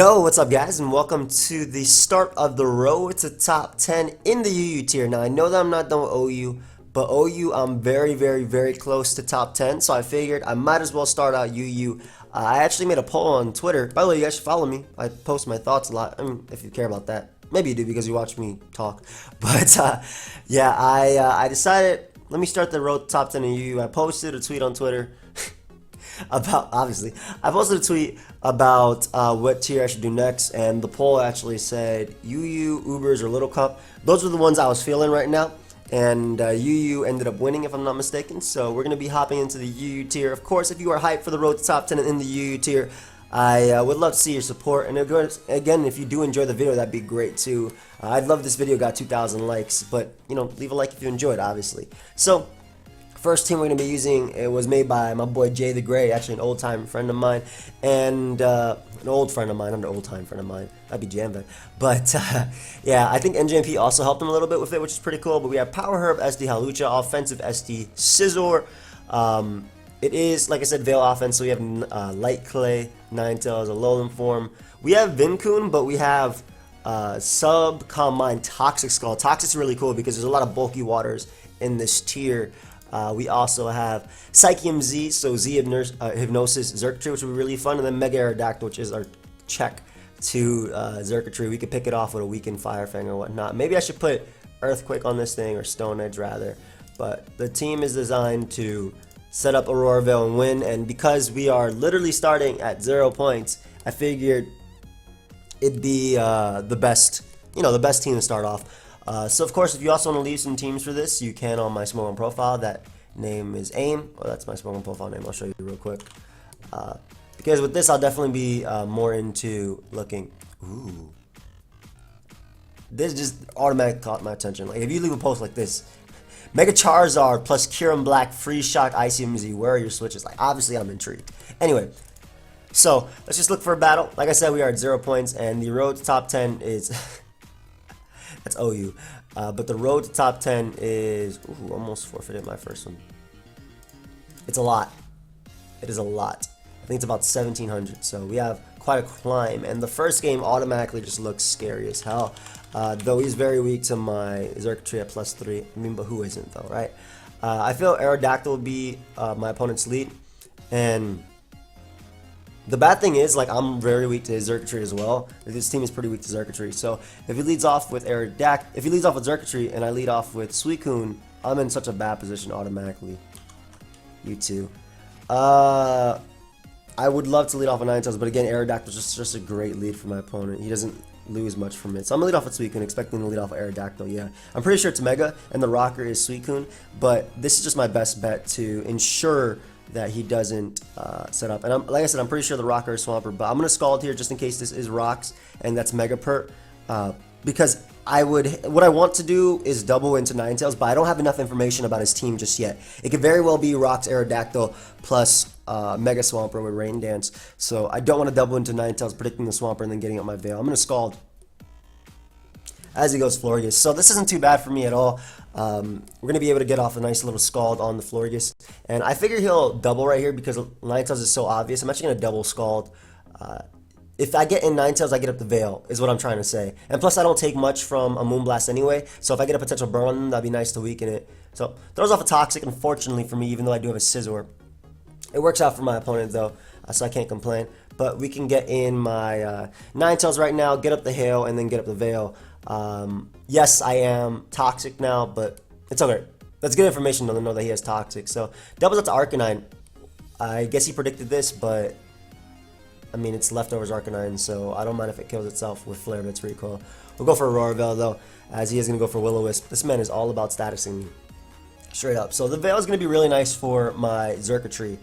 Yo, what's up guys, and welcome to the start of the road to top 10 in the UU tier. Now I know that I'm not done with OU, but OU I'm very close to top 10, so I figured I might as well start out UU. I actually made a poll on Twitter. By the way, you guys should follow me. I post my thoughts a lot, I mean, if you care about that. Maybe you do because you watch me talk. But yeah, I decided, let me start the road to top 10 in UU. I posted a tweet on Twitter about, obviously, I posted a tweet about what tier I should do next, and the poll actually said UU, Ubers, or Little Cup. Those are the ones I was feeling right now, and UU ended up winning if I'm not mistaken. So we're going to be hopping into the UU tier. Of course, if you are hyped for the road to top 10 in the UU tier, I would love to see your support, and again, if you do enjoy the video, that'd be great too. I'd love this video got 2,000 likes, but you know, leave a like if you enjoyed, obviously. So first team we're going to be using, it was made by my boy Jay the Gray, actually an old-time friend of mine, and an old friend of mine, not an old-time friend of mine, that'd be Jamvan. But yeah, I think NJMP also helped him a little bit with it, which is pretty cool. But we have Power Herb, SD Halucha, Offensive SD Scizor. It is, like I said, Veil offense, so we have Light Clay, Ninetales, a Alolan form. We have Vincoon, but we have Sub-Combine Toxic Skull. Toxic's really cool because there's a lot of bulky waters in this tier. We also have PokeaimMD, so Z Hypnosis, Xurkitree, which would be really fun, and then Mega Aerodactyl, which is our check to Xurkitree. We could pick it off with a weakened Fire Fang or whatnot. Maybe I should put Earthquake on this thing, or Stone Edge rather. But the team is designed to set up Aurora Veil and win, and because we are literally starting at 0 points, I figured it'd be the best team to start off. So of course, if you also want to leave some teams for this, you can on my Smogon profile. That name is AIM. Well, that's my Smogon profile name. I'll show you real quick. Because with this, I'll definitely be more into looking. Ooh, this just automatically caught my attention. Like if you leave a post like this, Mega Charizard plus Kyurem Black, Free Shock, ICMZ. Where are your switches? Like obviously, I'm intrigued. Anyway, so let's just look for a battle. Like I said, we are at 0 points, and the road to top 10 is. That's OU. But the road to top 10 is... Ooh, almost forfeited my first one. It's a lot. It is a lot. I think it's about 1,700. So we have quite a climb. And the first game automatically just looks scary as hell. Though he's very weak to my Xurkitree at +3. I mean, but who isn't though, right? I feel Aerodactyl will be my opponent's lead. And the bad thing is, like, I'm very weak to Xurkitree as well. This team is pretty weak to Xurkitree. So if he leads off with Xurkitree and I lead off with Suicune, I'm in such a bad position automatically. You too. I would love to lead off with Ninetales, but again, Aerodactyl is just a great lead for my opponent. He doesn't lose much from it. So I'm gonna lead off with Suicune, expecting to lead off with Aerodactyl. Yeah, I'm pretty sure it's Mega, and the rocker is Suicune, but this is just my best bet to ensure that he doesn't set up. And like I said, I'm pretty sure the rocker is Swampert, but I'm gonna Scald here just in case this is rocks and that's Mega Pert, because what I want to do is double into Ninetales, but I don't have enough information about his team just yet. It could very well be Rocks Aerodactyl plus Mega Swampert with Rain Dance, so I don't want to double into Ninetales, predicting the Swampert and then getting up my Veil. I'm gonna Scald as he goes Florges. So this isn't too bad for me at all. We're going to be able to get off a nice little Scald on the Florges. And I figure he'll double right here because Ninetales is so obvious. I'm actually going to double Scald. If I get in Ninetales, I get up the Veil, is what I'm trying to say. And plus, I don't take much from a Moonblast anyway. So if I get a potential burn on them, that'd be nice to weaken it. So throws off a Toxic, unfortunately for me, even though I do have a Scizor. It works out for my opponent, though, so I can't complain. But we can get in my Ninetales right now, get up the Hail, and then get up the Veil. Yes, I am Toxic now, but it's okay. That's good information to know that he has Toxic. So doubles up to Arcanine. I guess he predicted this, but I mean, it's leftovers Arcanine, so I don't mind if it kills itself with Flare of its recoil. We'll go for Aurora Veil though, as he is going to go for Will-O-Wisp. This man is all about statusing me, straight up. So the Veil is going to be really nice for my Xurkitree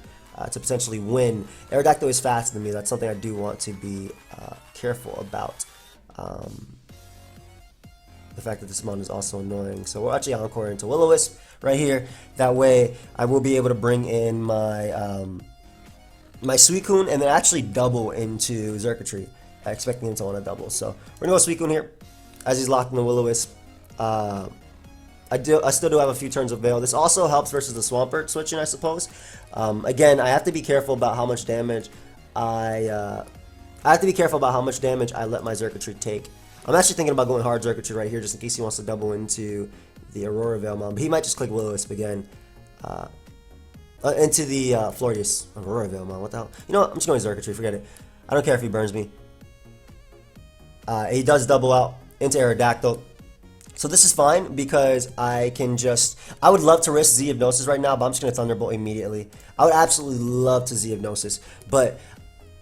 to potentially win. Aerodactyl is faster than me. That's something I do want to be careful about. The fact that this mon is also annoying. So we'll actually encore into Will-O-Wisp right here. That way I will be able to bring in my my Suicune and then actually double into Xurkitree, expecting him to want to double. So we're gonna go Suicune here as he's locked in the Will-O-Wisp. I still do have a few turns of Veil. This also helps versus the Swampert switching, I suppose. Again, I have to be careful about how much damage I I have to be careful about how much damage I let my Xurkitree take. I'm actually thinking about going hard Xurkitree right here just in case he wants to double into the Aurora Veil Mom. But he might just click Will-O-Wisp again. Into the Florius. Aurora Veil Mom, what the hell? You know what? I'm just going Xurkitree, forget it. I don't care if he burns me. He does double out into Aerodactyl. So this is fine because I can just... I would love to risk Z Hypnosis right now, but I'm just going to Thunderbolt immediately. I would absolutely love to Z Hypnosis, but...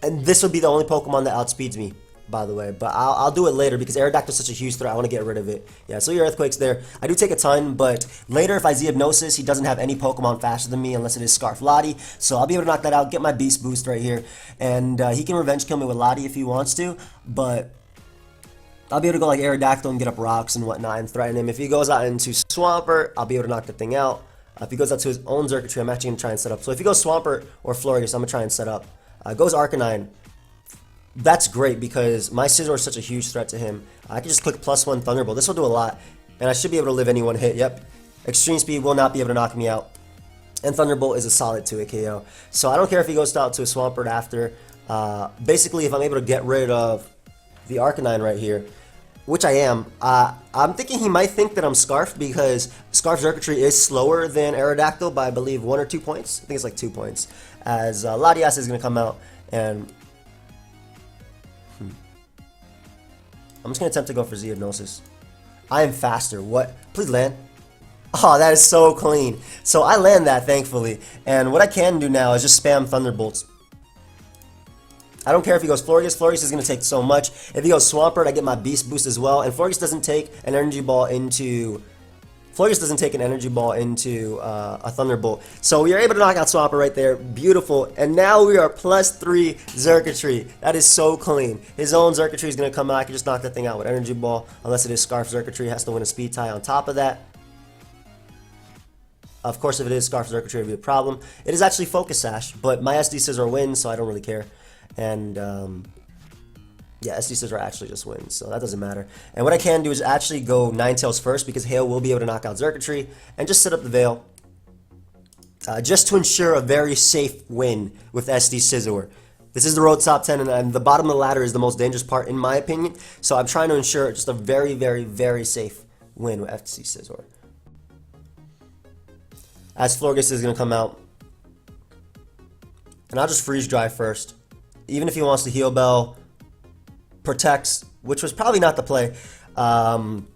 And this would be the only Pokemon that outspeeds me, by the way. But I'll do it later because Aerodactyl is such a huge threat. I want to get rid of it. Yeah, so your Earthquake's there. I do take a ton, but later if I Z Hypnosis, he doesn't have any Pokemon faster than me unless it is Scarf Lottie. So I'll be able to knock that out, get my Beast Boost right here. And he can Revenge Kill me with Lottie if he wants to, but... I'll be able to go like Aerodactyl and get up rocks and whatnot and threaten him. If he goes out into Swampert, I'll be able to knock the thing out. If he goes out to his own Xurkitree, I'm actually going to try and set up. So if he goes Swampert or Florius, I'm going to try and set up. Goes Arcanine. That's great because my Scizor is such a huge threat to him. I can just click +1 Thunderbolt. This will do a lot. And I should be able to live any one hit. Yep. Extreme Speed will not be able to knock me out. And Thunderbolt is a solid 2-hit KO. So I don't care if he goes out to a Swampert after. Basically, if I'm able to get rid of the Arcanine right here, which I am. I'm thinking he might think that I'm Scarf because Scarf Xurkitree is slower than Aerodactyl by I believe 1 or 2 points. I think it's like 2 points. As Latias is going to come out and... I'm just going to attempt to go for Z Hypnosis. I am faster. What? Please land. Oh, that is so clean. So I land that, thankfully. And what I can do now is just spam Thunderbolts. I don't care if he goes Florius. Florius is going to take so much. If he goes Swampert, I get my Beast Boost as well. And Florius doesn't take an Energy Ball into... Florius doesn't take an Energy Ball into a Thunderbolt. So we are able to knock out Swampert right there. Beautiful. And now we are +3 Xurkitree. That is so clean. His own Xurkitree is going to come out. I can just knock that thing out with Energy Ball. Unless it is Scarf Xurkitree. Has to win a Speed tie on top of that. Of course, if it is Scarf Xurkitree, it would be a problem. It is actually Focus Sash. But my SD Scizor wins, so I don't really care. And, yeah, SD Scizor actually just wins, so that doesn't matter. And what I can do is actually go Ninetales first, because Hail will be able to knock out Xurkitree, and just set up the Veil. Just to ensure a very safe win with SD Scizor. This is the road top 10, and the bottom of the ladder is the most dangerous part, in my opinion. So I'm trying to ensure just a very, very, very safe win with SD Scizor. As Florges is going to come out. And I'll just Freeze Dry first. Even if he wants to Heal Bell, Protects, which was probably not the play. And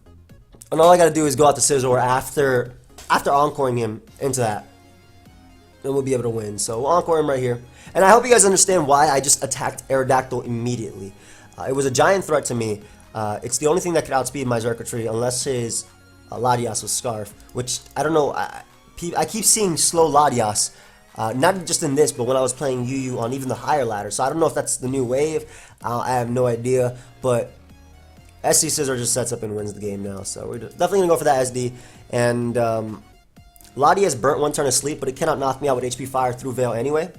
all I gotta do is go out to Scizor after encoring him into that. And we'll be able to win. So we'll encore him right here. And I hope you guys understand why I just attacked Aerodactyl immediately. It was a giant threat to me. It's the only thing that could outspeed my Xurkitree unless his Latias was Scarf. Which, I don't know, I keep seeing slow Latias. Not just in this, but when I was playing UU on even the higher ladder. So I don't know if that's the new wave. I have no idea. But SD Scizor just sets up and wins the game now. So we're definitely going to go for that SD. And Lottie has burnt 1 turn of sleep, but it cannot knock me out with HP Fire through Veil anyway.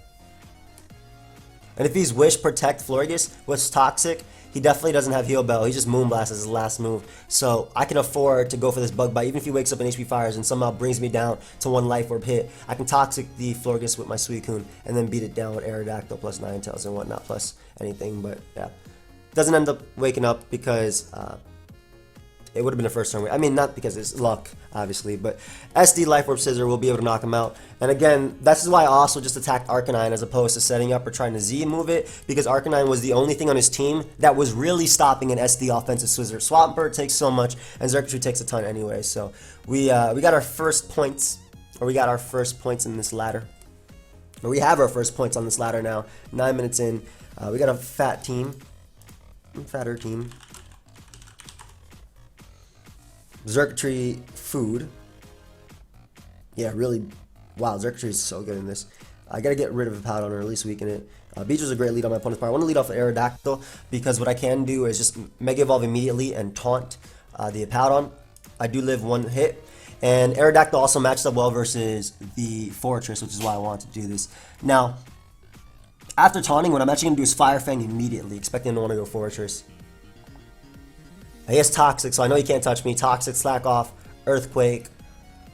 And if he's Wish, Protect, Florges, what's Toxic, he definitely doesn't have Heal Bell. He just Moonblast as his last move. So I can afford to go for this Bug Bite. Even if he wakes up and HP Fires and somehow brings me down to 1 Life Orb hit, I can Toxic the Florges with my Suicune and then beat it down with Aerodactyl plus Ninetales and whatnot plus anything. But yeah, doesn't end up waking up because it would have been a first turn win. I mean, not because it's luck, obviously, but SD Life Orb Scizor will be able to knock him out. And again, that's why I also just attacked Arcanine as opposed to setting up or trying to Z move it, because Arcanine was the only thing on his team that was really stopping an SD offensive Scizor. Swampert takes so much, and Xurkitree takes a ton anyway. So we got our first points, or we got our first points in this ladder. Or we have our first points on this ladder now. 9 minutes in, we got a fat team, fatter team. Xurkitree food. Yeah, really. Wow, Xurkitree is so good in this. I gotta get rid of Hippowdon or at least weaken it. Beach was a great lead on my opponent's part. I want to lead off with Aerodactyl because what I can do is just Mega Evolve immediately and taunt the Hippowdon. I do live 1 hit. And Aerodactyl also matches up well versus the Fortress, which is why I want to do this. Now, after taunting, what I'm actually going to do is Fire Fang immediately, expecting him to want to go Fortress. He has Toxic, so I know he can't touch me. Toxic, Slack Off, Earthquake.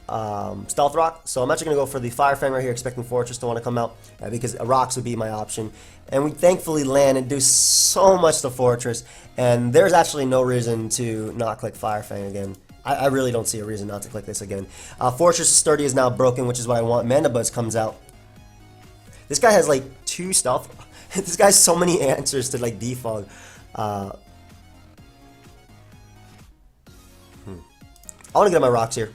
Stealth Rock. So I'm actually going to go for the Fire Fang right here, expecting Fortress to want to come out because Rocks would be my option. And we thankfully land and do so much to Fortress. And there's actually no reason to not click Fire Fang again. I really don't see a reason not to click this again. Fortress Sturdy is now broken, which is what I want. Mandibuzz comes out. This guy has like 2 Stealth. This guy has so many answers to like defog. I want to get my Rocks here.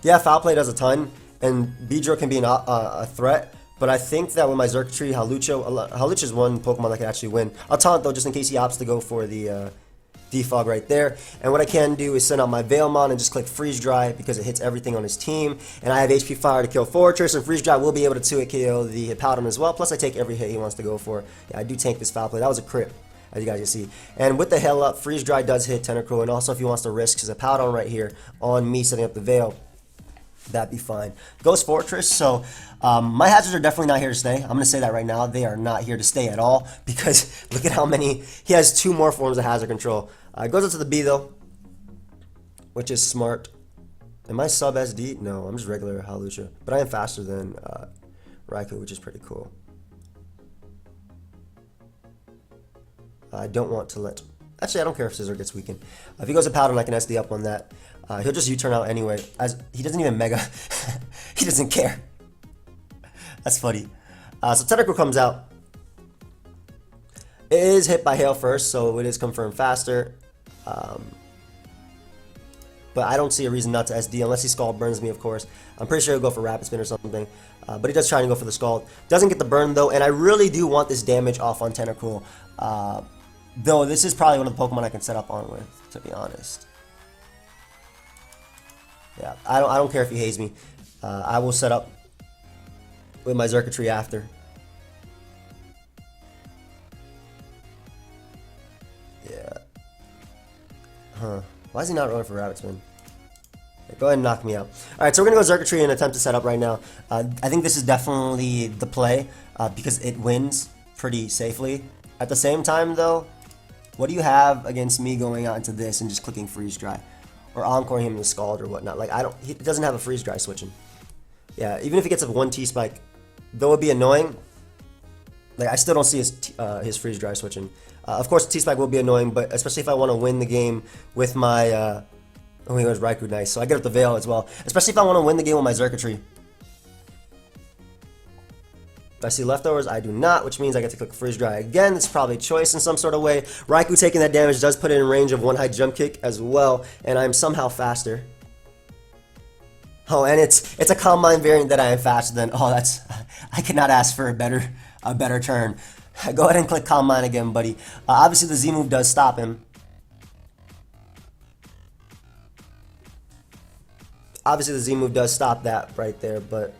Yeah, Foul Play does a ton, and Pedro can be a threat, but I think that with my Xurkitree, Hawlucha is one Pokemon that can actually win. I'll taunt though, just in case he opts to go for the defog right there. And what I can do is send out my Veilmon and just click Freeze Dry because it hits everything on his team. And I have HP Fire to kill Fortress, and Freeze Dry will be able to 2-hit KO the Hippowdon as well. Plus I take every hit he wants to go for. Yeah, I do tank this Foul Play. That was a crit, as you guys can see. And with the Hell Up, Freeze Dry does hit Tentacruel, and also if he wants to risk his Hippowdon right here on me setting up the Veil, that'd be fine. Ghost Fortress, so my hazards are definitely not here to stay. I'm going to say that right now. They are not here to stay at all because look at how many. He has 2 more forms of hazard control. Goes up to the B though, which is smart. Am I sub SD? No, I'm just regular Hawlucha. But I am faster than Raikou, which is pretty cool. I don't want to let... Actually, I don't care if Scissor gets weakened. If he goes to Powder, I can SD up on that. He'll just U-turn out anyway, as he doesn't even Mega. He doesn't care. That's funny. So Tentacruel comes out. It is hit by Hail first, so it is confirmed faster. But I don't see a reason not to SD, unless he Scald burns me, of course. I'm pretty sure he'll go for Rapid Spin or something. But he does try to go for the Scald. Doesn't get the burn, though, and I really do want this damage off on Tentacruel. Though this is probably one of the Pokemon I can set up on with, to be honest. Yeah, I don't care if he hates me. I will set up with my Xurkitree after. Yeah. Huh. Why is he not rolling for Rapid Spin? Yeah, go ahead and knock me out. Alright, so we're going to go Xurkitree and attempt to set up right now. I think this is definitely the play because it wins pretty safely. At the same time, though, what do you have against me going out into this and just clicking Freeze Dry? Or encoring him to Scald or whatnot. Like, he doesn't have a Freeze Dry switching. Yeah, even if he gets a 1 T-Spike, though it would be annoying, like, I still don't see his Freeze Dry switching. Of course, T-Spike will be annoying, but especially if I want to win the game with my, oh, he was Raikou, nice. So I get up the Veil as well. Especially if I want to win the game with my Xurkitree. If I see leftovers, I do not, which means I get to click Freeze Dry again. It's probably a choice in some sort of way. Raikou taking that damage does put it in range of 1 high jump kick as well, and I'm somehow faster. Oh, and it's a Calm Mind variant that I am faster than. Oh, that's... I could not ask for a better turn. Go ahead and click Calm Mind again, buddy. Obviously, the Z move does stop him. Obviously, the Z move does stop that right there, but...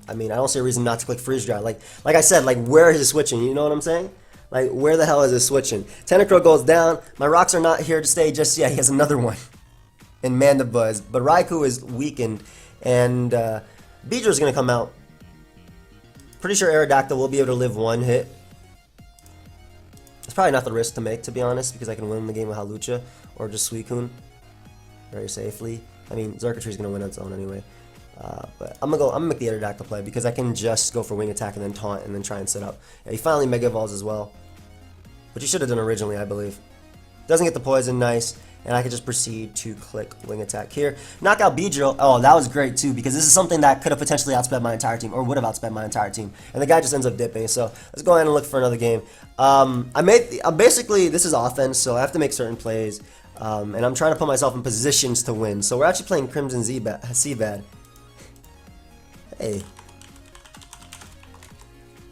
I mean, I don't see a reason not to click Freeze Dry. Like I said, like, where is it switching? You know what I'm saying? Like, where the hell is it switching? Tentacruel goes down. My Rocks are not here to stay just yet. He has another one in Mandibuzz. But Raikou is weakened, and Pedro's going to come out. Pretty sure Aerodactyl will be able to live 1 hit. It's probably not the risk to make, to be honest, because I can win the game with Hawlucha or just Suicune very safely. I mean, Xurkitree's going to win on its own anyway. But I'm gonna make the Aerodactyl play because I can just go for Wing Attack and then taunt and then try and set up. Yeah, he finally Mega Evolves as well, which he should have done originally, I believe. Doesn't get the poison, nice, and I can just proceed to click Wing Attack here. Knock out Pedro. Oh, that was great too because this is something that could have potentially outsped my entire team or would have outsped my entire team, and the guy just ends up dipping. So let's go ahead and look for another game. Basically this is offense, so I have to make certain plays, and I'm trying to put myself in positions to win. So we're actually playing Crimson Seabad. Hey.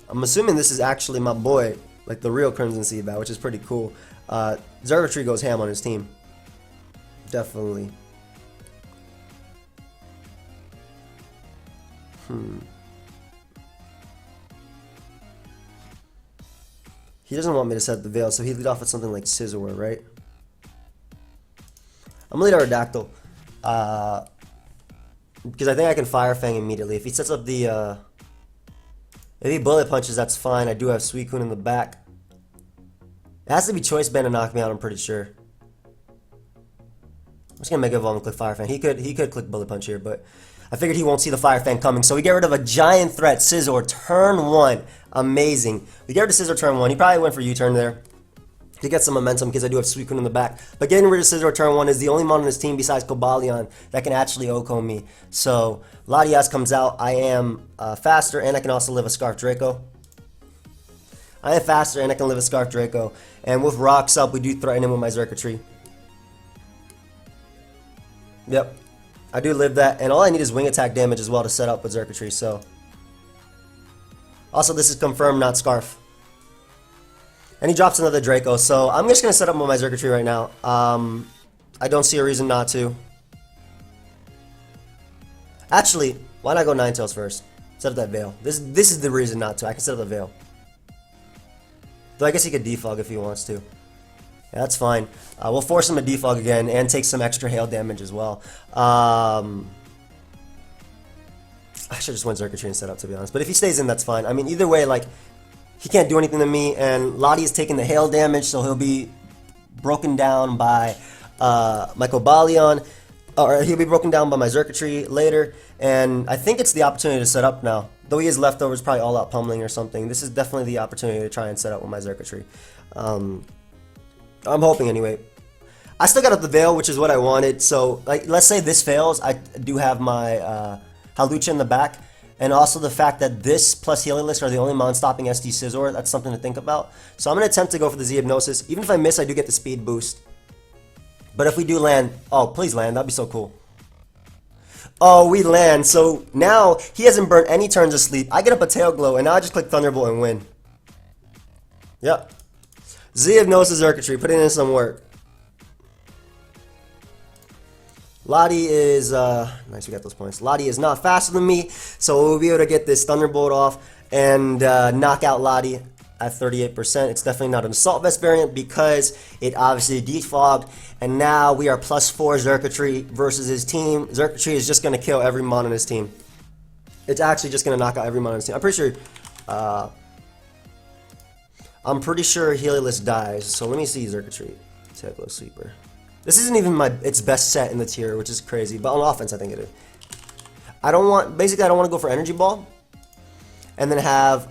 I'm assuming this is actually my boy, like the real Crimson Seabad, which is pretty cool. Xurkitree goes ham on his team. Definitely. He doesn't want me to set the Veil, so he'd lead off with something like Scizor, right? I'm gonna lead Aerodactyl. Because I think I can Fire Fang immediately. If he sets up the, if he Bullet Punches, that's fine. I do have Suicune in the back. It has to be Choice Band to knock me out, I'm pretty sure. just gonna Mega Evolve and click Fire Fan. He could click Bullet Punch here, but I figured he won't see the Fire Fan coming. So we get rid of a giant threat, Scizor, turn 1. Amazing. We get rid of Scizor turn 1. He probably went for U-turn there to get some momentum because I do have Suicune in the back. But getting rid of Scizor turn 1 is the only mon on his team besides Cobalion that can actually OHKO me. So Latias comes out. I am faster, and I can also live a Scarf Draco. I am faster, and I can live a Scarf Draco. And with Rocks up, we do threaten him with my Xurkitree. Yep. I do live that, and all I need is wing attack damage as well to set up with Xurkitree, so. Also, this is confirmed, not Scarf. And he drops another Draco, so I'm just going to set up with my Xurkitree right now. I don't see a reason not to. Actually, why not go Ninetales first? Set up that Veil. This is the reason not to. I can set up the Veil. Though I guess he could defog if he wants to. Yeah, that's fine. We'll force him to defog again and take some extra hail damage as well. I should just win Xurkitree and set up, to be honest. But if he stays in, that's fine. I mean, either way, like, he can't do anything to me, and Lottie is taking the hail damage, so he'll be broken down by my Cobalion, or he'll be broken down by my Xurkitree later, and I think it's the opportunity to set up now. Though he has leftovers, probably all-out pummeling or something, this is definitely the opportunity to try and set up with my Xurkitree. I'm hoping anyway. I still got up the Veil, which is what I wanted, so like, let's say this fails, I do have my Hawlucha in the back, and also the fact that this plus Heliolisk are the only mon-stopping SD Scizor, that's something to think about. So I'm going to attempt to go for the Z Hypnosis. Even if I miss, I do get the speed boost. But if we do land, oh, please land, that'd be so cool. Oh, we land, so now he hasn't burnt any turns of sleep. I get up a Tail Glow, and now I just click Thunderbolt and win. Yep. Z Hypnosis Xurkitree, putting in some work. Lottie is, nice, we got those points. Lottie is not faster than me, so we'll be able to get this Thunderbolt off and knock out Lottie at 38%. It's definitely not an Assault Vest variant because it obviously defogged, and now we are +4 Xurkitree versus his team. Xurkitree is just going to kill every mon on his team. It's actually just going to knock out every mon on his team. I'm pretty sure Heliolisk dies, so let me see Xurkitree. Tackle Sweeper. This isn't even its best set in the tier, which is crazy, but on offense I think it is. Basically I don't want to go for Energy Ball, and then have,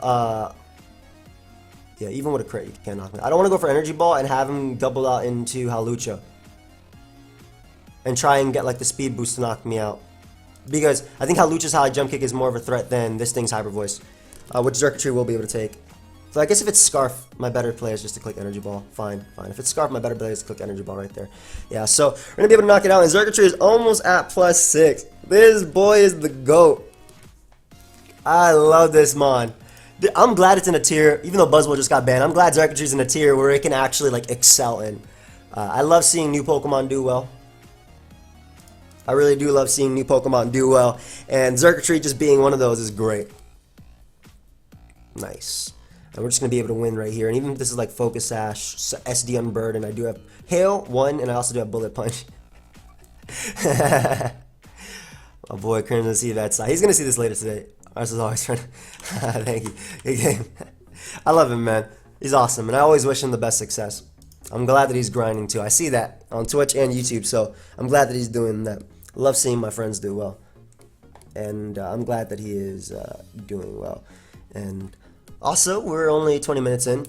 yeah, even with a crit you can't knock me. I don't want to go for Energy Ball and have him double out into Hawlucha, and try and get like the speed boost to knock me out. Because I think Hawlucha's High Jump Kick is more of a threat than this thing's Hyper Voice, which Xurkitree will be able to take. So I guess if it's Scarf, my better play is just to click Energy Ball. Fine, fine. If it's Scarf, my better play is to click Energy Ball right there. Yeah, so we're going to be able to knock it out. And Xurkitree is almost at +6. This boy is the GOAT. I love this mon. I'm glad it's in a tier, even though Buzzwole just got banned. I'm glad Xurkitree's in a tier where it can actually like excel in. I love seeing new Pokemon do well. I really do love seeing new Pokemon do well. And Xurkitree just being one of those is great. Nice. And we're just going to be able to win right here. And even if this is like Focus Sash, SD on Bird, and I do have Hail, 1, and I also do have Bullet Punch. My boy Crimson to see that side. He's going to see this later today. Ours is always trying to... Thank you. Good game. I love him, man. He's awesome, and I always wish him the best success. I'm glad that he's grinding too. I see that on Twitch and YouTube, so I'm glad that he's doing that. I love seeing my friends do well. And I'm glad that he is doing well. And... also, we're only 20 minutes in.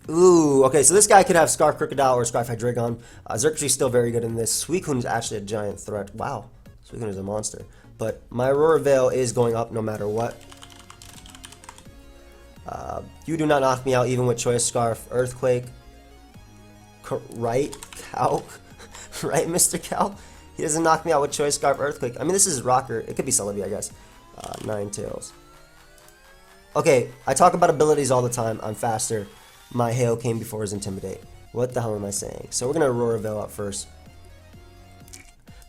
Ooh, okay, so this guy could have Scarf Crocodile or Scarf Hydreigon. Xurkitree's still very good in this. Suicune is actually a giant threat. Wow, Suicune is a monster. But my Aurora Veil is going up no matter what. You do not knock me out even with Choice Scarf, Earthquake. Right, Calc? Right, Mr. Calc? He doesn't knock me out with Choice Scarf, Earthquake. I mean, this is Rocker. It could be Celebi, I guess. Ninetales. Okay, I talk about abilities all the time. I'm faster. My Hail came before his Intimidate. What the hell am I saying? So we're going to Aurora Veil out first.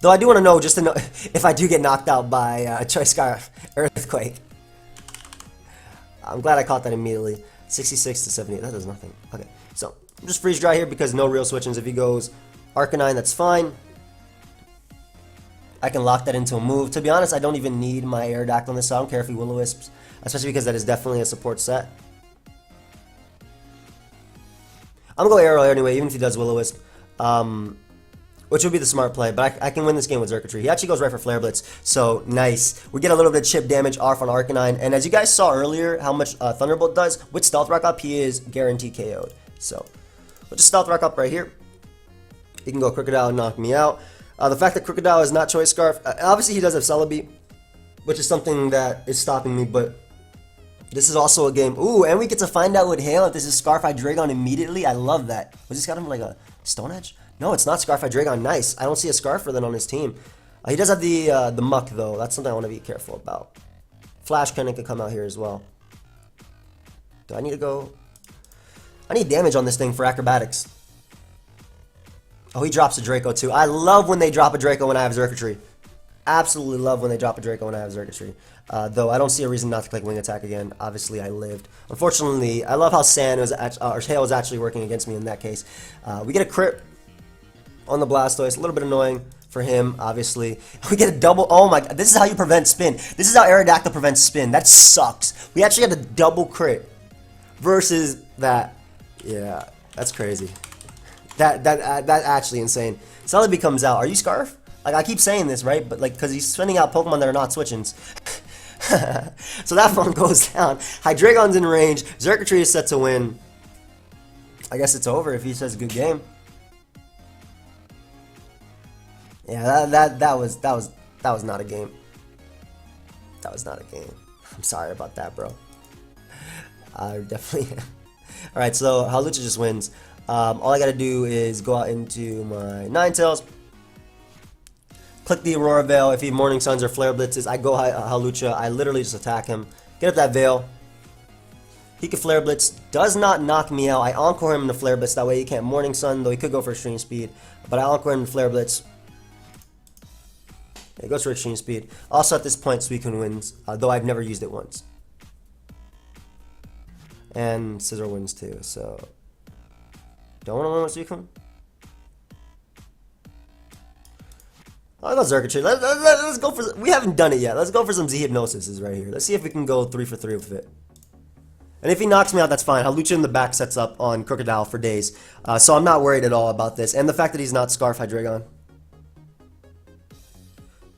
Though I do want to know, just to know, if I do get knocked out by Choice Scarf Earthquake. I'm glad I caught that immediately. 66 to 78. That does nothing. Okay, so I'm just Freeze Dry here because no real switch-ins. If he goes Arcanine, that's fine. I can lock that into a move. To be honest, I don't even need my Aerodactyl on this, so I don't care if he Will-O-Wisps. Especially because that is definitely a support set. I'm going to go Aero anyway, even if he does Will-O-Wisp. which would be the smart play, but I can win this game with Xurkitree. He actually goes right for Flare Blitz, so nice. We get a little bit of chip damage off on Arcanine, and as you guys saw earlier how much Thunderbolt does, with Stealth Rock up, he is guaranteed KO'd. So, we'll just Stealth Rock up right here. He can go Crocodile and knock me out. The fact that Crocodile is not Choice Scarf, obviously he does have Celebi, which is something that is stopping me, but this is also a game. Ooh, and we get to find out with Hail if this is Scarf Hydreigon immediately. I love that. Was this got him like a Stone Edge? No, it's not Scarf Hydreigon. Nice. I don't see a Scarfer then on his team. He does have the Muck though. That's something I want to be careful about. Flash Cannon could come out here as well. Do I need to go? I need damage on this thing for acrobatics. Oh, he drops a Draco too. I love when they drop a Draco when I have Xurkitree. Absolutely love when they drop a Draco when I have Xurkitree. Though I don't see a reason not to click Wing Attack again. Obviously, I lived. Unfortunately, I love how Sand was or Hail was actually working against me in that case. We get a crit on the Blastoise. A little bit annoying for him, obviously. We get a double. Oh my god, this is how you prevent spin. This is how Aerodactyl prevents spin. That sucks. We actually had a double crit versus that. Yeah, that's crazy. That actually insane. Celebi comes out. Are you Scarf? Like, I keep saying this, right? But, like, because he's sending out Pokemon that are not switchings. So that one goes down. Hydreigon's in range. Xurkitree is set to win. I guess it's over if he says good game. Yeah, that was not a game. That was not a game. I'm sorry about that, bro. I definitely... Alright, so Hawlucha just wins. All I gotta do is go out into my Ninetales. Click the Aurora Veil. If he Morning Suns or Flare Blitzes, I go Hawlucha. I literally just attack him. Get up that Veil. He can Flare Blitz. Does not knock me out. I Encore him in the Flare Blitz. That way he can't Morning Sun, though he could go for Extreme Speed. But I Encore him in Flare Blitz. He goes for Extreme Speed. Also at this point, Suicune wins, though I've never used it once. And Scizor wins too, so... Don't want to win with Suicune? I got Xurkitree. Let's go for... We haven't done it yet. Let's go for some Z Hypnosis right here. Let's see if we can go 3 for 3 with it. And if he knocks me out, that's fine. Hawlucha in the back sets up on Crocodile for days. So I'm not worried at all about this. And the fact that he's not Scarf Hydreigon.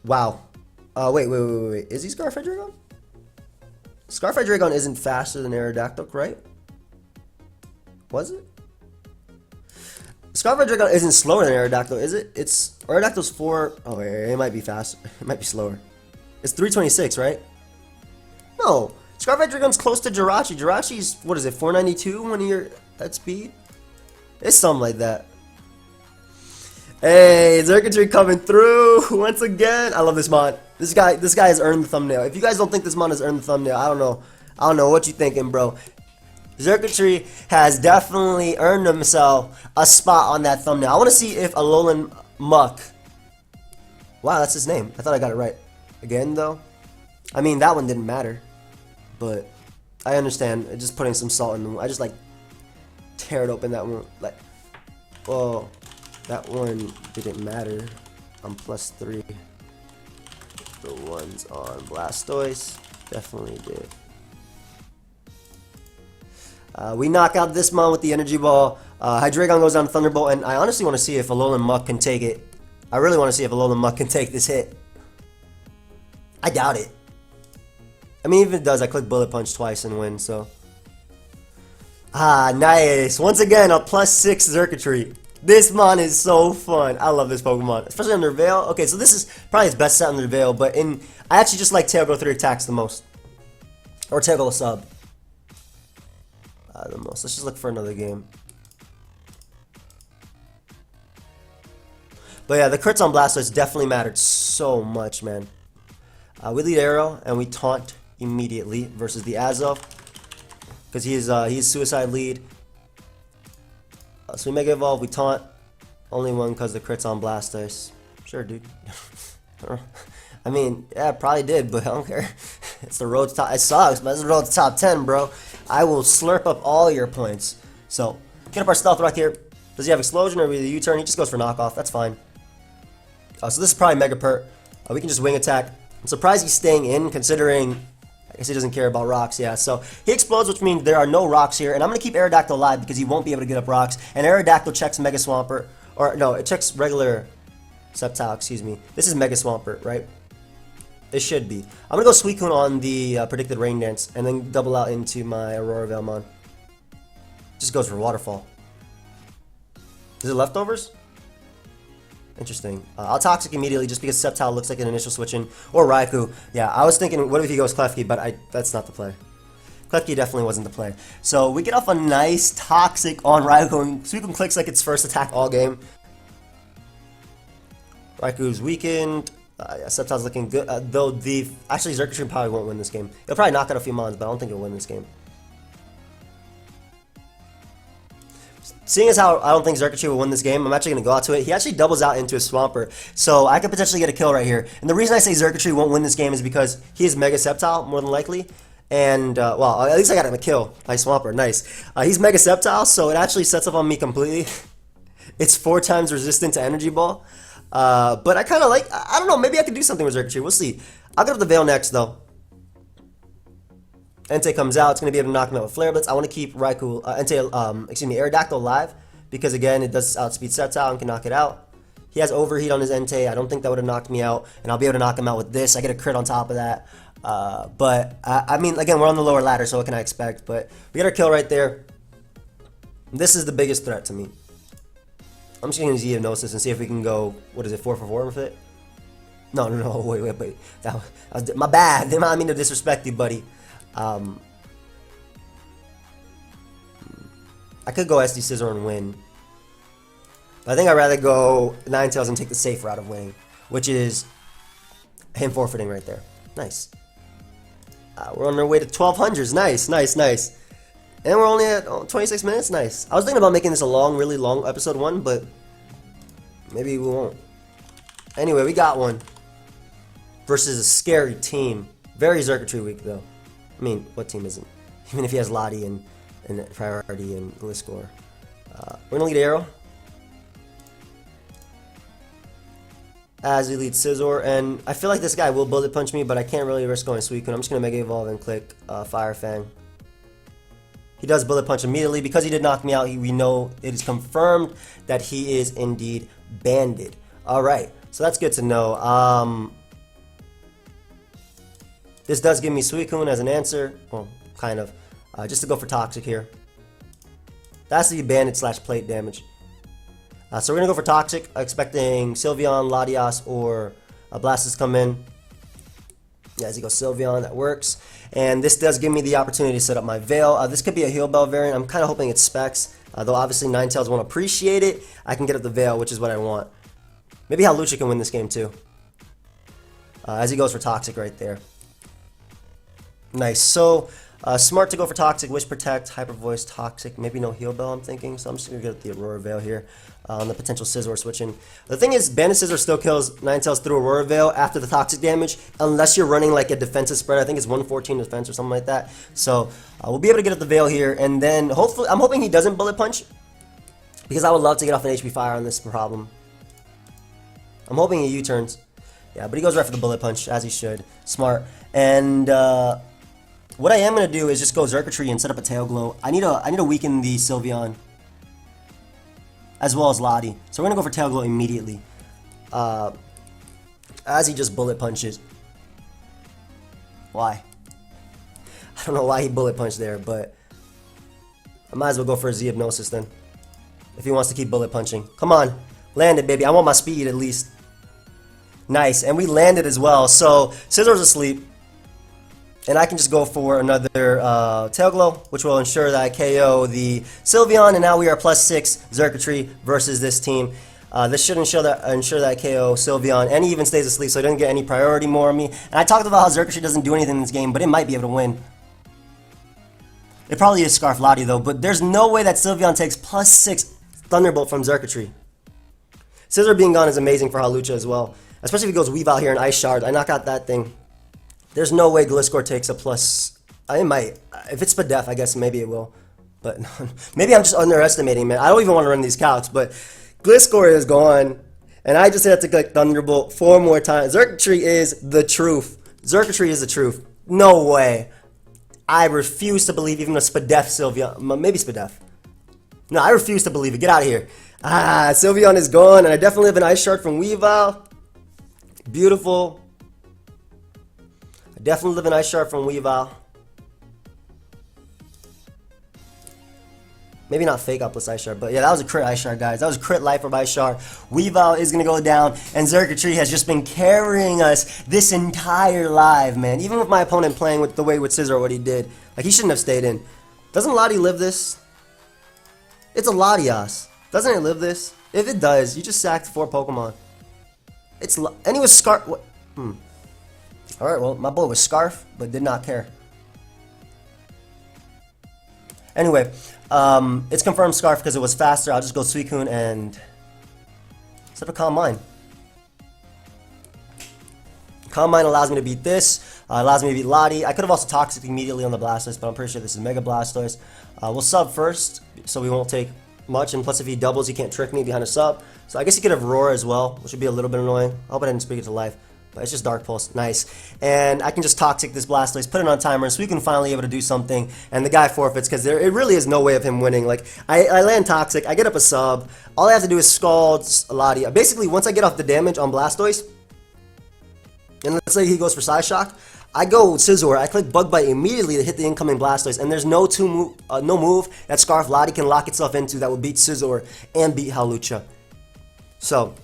Wow. Wait. Is he Scarf Hydreigon? Scarf Hydreigon isn't faster than Aerodactyl, right? Was it? Scarf Hydreigon isn't slower than Aerodactyl, is it? It's... Aerodactyl's 4... Oh, it might be faster. It might be slower. It's 326, right? No. Scarf Hydreigon's close to Jirachi. Jirachi's, what is it, 492 when you're at speed? It's something like that. Hey, Xurkitree coming through once again. I love this mod. This guy has earned the thumbnail. If you guys don't think this mod has earned the thumbnail, I don't know. I don't know what you thinking, bro. Xurkitree has definitely earned himself a spot on that thumbnail. I want to see if Alolan Muck. Wow, that's his name. I thought I got it right. Again, though. I mean, that one didn't matter. But I understand. Just putting some salt in the wound. I just like tear it open that one. Like, oh, that one didn't matter. I'm +3. The ones on Blastoise definitely did. We knock out this mon with the Energy Ball. Hydreigon goes down Thunderbolt, and I honestly want to see if Alolan Muck can take it. I really want to see if Alolan Muck can take this hit. I doubt it. I mean, even if it does, I click Bullet Punch twice and win, so. Ah, nice. Once again, a +6 Xurkitree. This mon is so fun. I love this Pokemon, especially under Veil. Okay, so this is probably his best set under Veil, but I actually just like Tail Go 3 attacks the most. Or Tail Go Sub. The most. Let's just look for another game. But yeah, the crits on Blastoise definitely mattered so much, man. We lead Arrow and we taunt immediately versus the Azo, because he's Suicide lead. So we Mega Evolve, we taunt. Only one because the crits on Blastoise. Sure, dude. I mean, yeah, probably did, but I don't care. It's the road to top. It sucks, but it's the road to top 10, bro. I will slurp up all your points. So, get up our Stealth Rock here. Does he have Explosion or the U-turn? He just goes for knockoff. That's fine. So this is probably Mega Pert. We can just Wing Attack. I'm surprised he's staying in, considering I guess he doesn't care about rocks. Yeah, so he explodes, which means there are no rocks here, and I'm gonna keep Aerodactyl alive because he won't be able to get up rocks. And Aerodactyl checks Mega Swampert, or no, it checks regular Sceptile, excuse me. This is Mega Swampert, right? It should be. I'm gonna go Suicune on the predicted Rain Dance, and then double out into my Aurora Veilmon. Just goes for Waterfall. Is it leftovers? Interesting. I'll Toxic immediately just because Sceptile looks like an initial switch in. Or Raikou. Yeah, I was thinking, what if he goes Klefki, but that's not the play. Klefki definitely wasn't the play. So we get off a nice Toxic on Raikou, and Suicune clicks like its first attack all game. Raikou's weakened. Yeah, Sceptile's looking good. Though actually Xerkatry probably won't win this game. He'll probably knock out a few mons, but I don't think he'll win this game. Seeing as how I don't think Xerkatry will win this game, I'm actually going to go out to it. He actually doubles out into a Swampert, so I could potentially get a kill right here. And the reason I say Xerkatry won't win this game is because he is Mega Sceptile, more than likely. And, well, at least I got him a kill by Swampert. Nice. He's Mega Sceptile, so it actually sets up on me completely. It's 4 times resistant to Energy Ball. But I kind of like, I don't know, maybe I could do something with Xerkatry. We'll see. I'll get up the Veil next, though. Entei comes out. It's going to be able to knock him out with Flare Blitz. I want to keep Raikou, Aerodactyl alive because, again, it does outspeed Sceptile and can knock it out. He has Overheat on his Entei. I don't think that would have knocked me out, and I'll be able to knock him out with this. I get a crit on top of that. But, I mean, again, we're on the lower ladder, so what can I expect? But we get our kill right there. This is the biggest threat to me. I'm just going to use Hypnosis and see if we can go, what is it, 4 for 4 with it? No, wait. That was my bad. They might mean to disrespect you, buddy. I could go SD Scizor and win. But I think I'd rather go Ninetales and take the safe route of winning, which is him forfeiting right there. Nice. We're on our way to 1200s. Nice. And we're only at 26 minutes. Nice. I was thinking about making this a really long episode 1, but maybe we won't. Anyway, we got one. Versus a scary team. Very Xerkatry weak, though. I mean, what team isn't? Even if he has Lottie and Priority and Gliscor. We're going to lead Arrow. As we lead Scizor. And I feel like this guy will Bullet Punch me, but I can't really risk going Suicune. I'm just going to Mega Evolve and click Fire Fang. He does Bullet Punch immediately. Because he did knock me out, we know it is confirmed that he is indeed banded. Alright, so that's good to know. This does give me Suicune as an answer. Well, kind of. Just to go for Toxic here. That's the banded / plate damage. So we're going to go for Toxic, expecting Sylveon, Latias, or Blastoise come in. Yeah, as he goes Sylveon, that works. And this does give me the opportunity to set up my Veil. This could be a Heal Bell variant. I'm kind of hoping it's Specs. Though obviously Ninetales won't appreciate it. I can get up the Veil, which is what I want. Maybe Hawlucha can win this game too. As he goes for Toxic right there. Nice. So, smart to go for Toxic, Wish Protect, Hyper Voice, Toxic, maybe no Heal Bell I'm thinking. So I'm just going to get the Aurora Veil here on the potential Scizor switching. The thing is, Banded Scizor still kills Ninetales through Aurora Veil after the Toxic damage, unless you're running like a defensive spread. I think it's 114 defense or something like that. So we'll be able to get at the Veil here, and then hopefully, I'm hoping he doesn't Bullet Punch, because I would love to get off an HP Fire on this problem. I'm hoping he U-turns. Yeah, but he goes right for the Bullet Punch, as he should. Smart. And what I am going to do is just go Xerkatry and set up a Tail Glow. I need to weaken the Sylveon, as well as Lottie. So we're going to go for Tail Glow immediately. As he just Bullet Punches. Why? I don't know why he Bullet Punched there, but I might as well go for a Z Hypnosis then. If he wants to keep Bullet Punching. Come on. Land it, baby. I want my speed at least. Nice. And we landed as well. So Scizor's asleep. And I can just go for another Tail Glow, which will ensure that I KO the Sylveon. And now we are +6 Xerkatry versus this team. This should ensure that I KO Sylveon, and he even stays asleep, so he doesn't get any priority more on me. And I talked about how Xerkatry doesn't do anything in this game, but it might be able to win. It probably is Scarf Lottie though, but there's no way that Sylveon takes +6 Thunderbolt from Xerkatry. Scizor being gone is amazing for Hawlucha as well, especially if he goes Weave out here and Ice Shard. I knock out that thing. There's no way Gliscor takes a plus. It might. If it's Spadef, I guess maybe it will. But maybe I'm just underestimating, man. I don't even want to run these calcs, but Gliscor is gone. And I just had to click Thunderbolt 4 more times. Xerkatry is the truth. Xerkatry is the truth. No way. I refuse to believe even a Spadef Sylveon. Maybe Spadef. No, I refuse to believe it. Get out of here. Ah, Sylveon is gone, and I definitely have an Ice Shard from Weavile. Beautiful. I definitely live an Ice Shard from Weavile. Maybe not fake up plus Ice Shard, but yeah, that was a crit Ice Shard, guys. That was a crit life from Ice Shard. Weavile is going to go down, and Xurkitree has just been carrying us this entire live, man. Even with my opponent playing with the way with Scizor what he did. Like, he shouldn't have stayed in. Doesn't Lottie live this? It's a Latias. Doesn't it live this? If it does, you just sacked 4 Pokemon. And he was Scarf. What? Alright, well, my boy was Scarf, but did not care. Anyway, it's confirmed Scarf because it was faster. I'll just go Suicune and set up a Calm Mind. Calm Mind allows me to beat this. Allows me to beat Lottie. I could have also Toxic immediately on the Blastoise, but I'm pretty sure this is Mega Blastoise. We'll sub first, so we won't take much. And plus, if he doubles, he can't trick me behind a sub. So I guess he could have Roar as well, which would be a little bit annoying. I hope I didn't speak it to life. But it's just Dark Pulse. Nice. And I can just Toxic this Blastoise, put it on timer, so we can finally be able to do something. And the guy forfeits, because it really is no way of him winning. Like, I land Toxic, I get up a sub. All I have to do is Scald Lottie. Basically, once I get off the damage on Blastoise, and let's say he goes for Psy Shock, I go Scizor, I click Bug Bite immediately to hit the incoming Blastoise, and there's no move that Scarf Lottie can lock itself into that will beat Scizor and beat Hawlucha. So,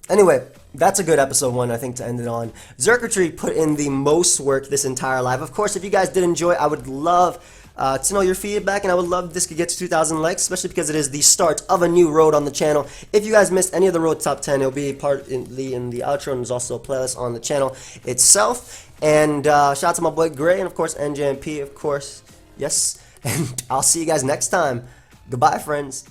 anyway, that's a good episode 1, I think, to end it on. Xurkitree put in the most work this entire live. Of course, if you guys did enjoy, I would love to know your feedback, and I would love this could get to 2,000 likes, especially because it is the start of a new road on the channel. If you guys missed any of the road top 10, it'll be part in the outro, and there's also a playlist on the channel itself. And shout out to my boy Gray, and of course NJMP, of course, yes. And I'll see you guys next time. Goodbye, friends.